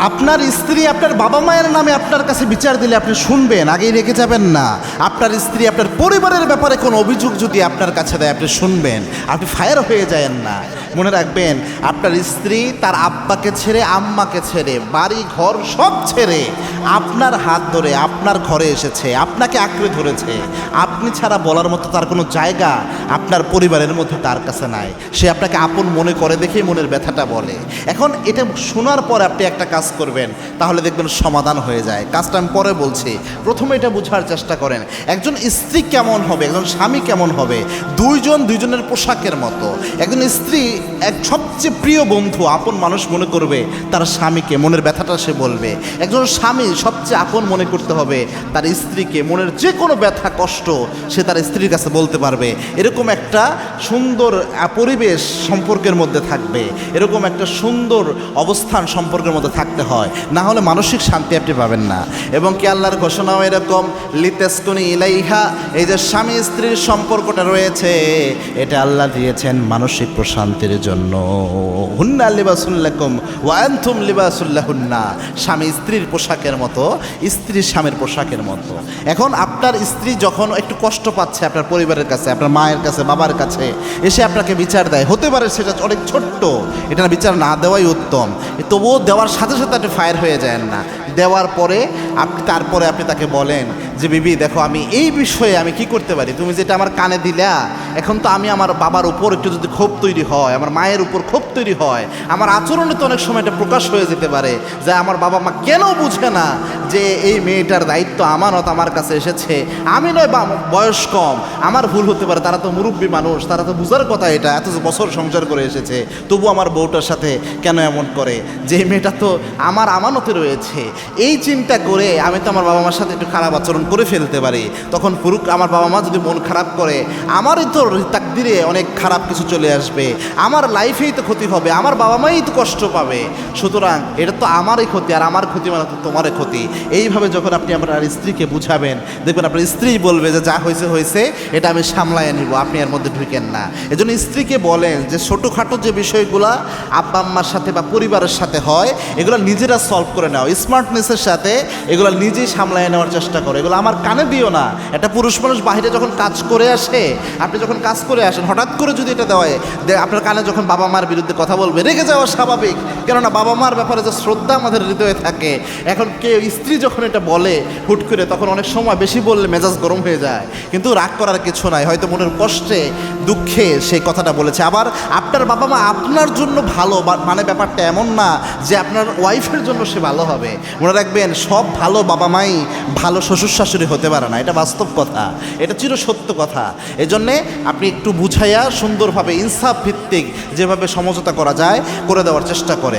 আপনার স্ত্রী আপনার বাবা মায়ের নামে আপনার কাছে বিচার দিলে আপনি শুনবেন, আগেই রেখে যাবেন না। আপনার স্ত্রী আপনার পরিবারের ব্যাপারে কোনো অভিযোগ যদি আপনার কাছে দেয় আপনি শুনবেন, আপনি ফায়ার হয়ে যায়েন না। মনে রাখবেন, আপনার স্ত্রী তার আব্বাকে ছেড়ে আম্মাকে ছেড়ে বাড়ি ঘর সব ছেড়ে আপনার হাত ধরে আপনার ঘরে এসেছে, আপনাকে আঁকড়ে ধরেছে। আপনি ছাড়া বলার মতো তার কোনো জায়গা আপনার পরিবারের মধ্যে তার কাছে নাই। সে আপনাকে আপন মনে করে দেখেই মনের ব্যথাটা বলে। এখন এটা শোনার পর আপনি একটা কাজ করবেন, তাহলে দেখবেন সমাধান হয়ে যায়। কাজটা আমি পরে বলছি, প্রথমে এটা বোঝার চেষ্টা করেন একজন স্ত্রী কেমন হবে, একজন স্বামী কেমন হবে। দুইজনের পোশাকের মতো। একজন স্ত্রী এক সবচেয়ে প্রিয় বন্ধু, আপন মানুষ মনে করবে তার স্বামীকে, মনের ব্যথাটা সে বলবে। একজন স্বামী সবচেয়ে আপন মনে করতে হবে তার স্ত্রীকে, মনের যে কোনো ব্যথা কষ্ট সে তার স্ত্রীর কাছে বলতে পারবে। এরকম একটা সুন্দর পরিবেশ সম্পর্কের মধ্যে থাকবে, এরকম একটা সুন্দর অবস্থান সম্পর্কের মধ্যে থাকতে হয়, না হলে মানসিক শান্তি আপনি পাবেন না। এবং কি আল্লাহর ঘোষণাও এরকম, লিতাসকুনি ইলাইহা, এই যে স্বামী স্ত্রীর সম্পর্কটা রয়েছে এটা আল্লাহ দিয়েছেন মানসিক প্রশান্তির জন্য। হুন্না লিবাসুল লাকুম ওয়া আনতুম লিবাসুল লাহুন্না। স্বামী স্ত্রীর পোশাকের মতো, স্ত্রী স্বামীর পোশাকের মতো। এখন আপনার স্ত্রী যখন একটু কষ্ট পাচ্ছে আপনার পরিবারের কাছে, আপনার মায়ের কাছে, বাবার কাছে এসে আপনাকে বিচার দেয়, হতে পারে সেটা অনেক ছোট্ট, এটা বিচার না দেওয়াই উত্তম, তবুও দেওয়ার সাথে সাথে আপনি ফায়ার হয়ে যান না। দেওয়ার পরে তারপরে আপনি তাকে বলেন যে বিবি দেখো, আমি এই বিষয়ে আমি কি করতে পারি, তুমি যেটা আমার কানে দিলা, এখন তো আমি আমার বাবার উপর একটু যদি ক্ষোভ তৈরি হয়, আমার মায়ের উপর ক্ষোভ তৈরি হয়, আমার আচরণে তো অনেক সময় এটা প্রকাশ হয়ে যেতে পারে যে আমার বাবা মা কেন বুঝে না যে এই মেয়েটার দায়িত্ব আমানত আমার কাছে এসেছে, আমি নয় বা বয়স কম, আমার ভুল হতে পারে, তারা তো মুরব্বী মানুষ, তারা তো বুঝার কথা, এটা এত বছর সংসার করে এসেছে, তবু আমার বউটার সাথে কেন এমন করে, যে মেয়েটা তো আমার আমানতে রয়েছে। এই চিন্তা করে আমি তো আমার বাবা মার সাথে একটু খারাপ আচরণ করে ফেলতে পারি। তখন পুরুষ আমার বাবা মা যদি মন খারাপ করে, আমারই তো তাকদিরে অনেক খারাপ কিছু চলে আসবে, আমার লাইফেই তো ক্ষতি হবে, আমার বাবা মাই তো কষ্ট পাবে। সুতরাং এটা তো আমারই ক্ষতি, আর আমার ক্ষতি মানে তো তোমারই ক্ষতি। এইভাবে যখন আপনি আপনার স্ত্রীকে বুঝাবেন, দেখবেন আপনার স্ত্রী বলবে যে যা হয়েছে হয়েছে, এটা আমি সামলায় নিব, আপনি এর মধ্যে ঢুকেন না। এজন্য স্ত্রীকে বলেন যে ছোটোখাটো যে বিষয়গুলো আব্বা আম্মার সাথে বা পরিবারের সাথে হয়, এগুলো নিজেরা সলভ করে নাও, স্মার্টনেসের সাথে এগুলো নিজেই সামলায় নেওয়ার চেষ্টা করো, এগুলো আমার কানে দিও না। একটা পুরুষ মানুষ বাইরে যখন কাজ করে আসে, আপনি যখন কাজ করে আসেন, হঠাৎ করে যদি এটা দেওয়া আপনার কানে যখন বাবা মার বিরুদ্ধে কথা বলবে, রেগে যাওয়া স্বাভাবিক, কেননা বাবা মার ব্যাপারে যে শ্রদ্ধা আমাদের হৃদয়ে থাকে। এখন কেউ স্ত্রী যখন এটা বলে হুট করে, তখন অনেক সময় বেশি বললে মেজাজ গরম হয়ে যায়, কিন্তু রাগ করার কিছু নাই, হয়তো মনের কষ্টে দুঃখে সেই কথাটা বলেছে। আবার আপনার বাবা মা আপনার জন্য ভালো, মানে ব্যাপারটা এমন না যে আপনার ওয়াইফের জন্য সে ভালো হবে। মনে রাখবেন, সব ভালো বাবা মাই ভালো শ্বশুর শাশুড়ি হতে পারে না, এটা বাস্তব কথা, এটা চিরসত্য কথা। এজন্যে আপনি একটু বুঝাইয়া সুন্দরভাবে ইনসাফ ভিত্তিক যেভাবে সমঝোতা করা যায় করে দেওয়ার চেষ্টা করেন।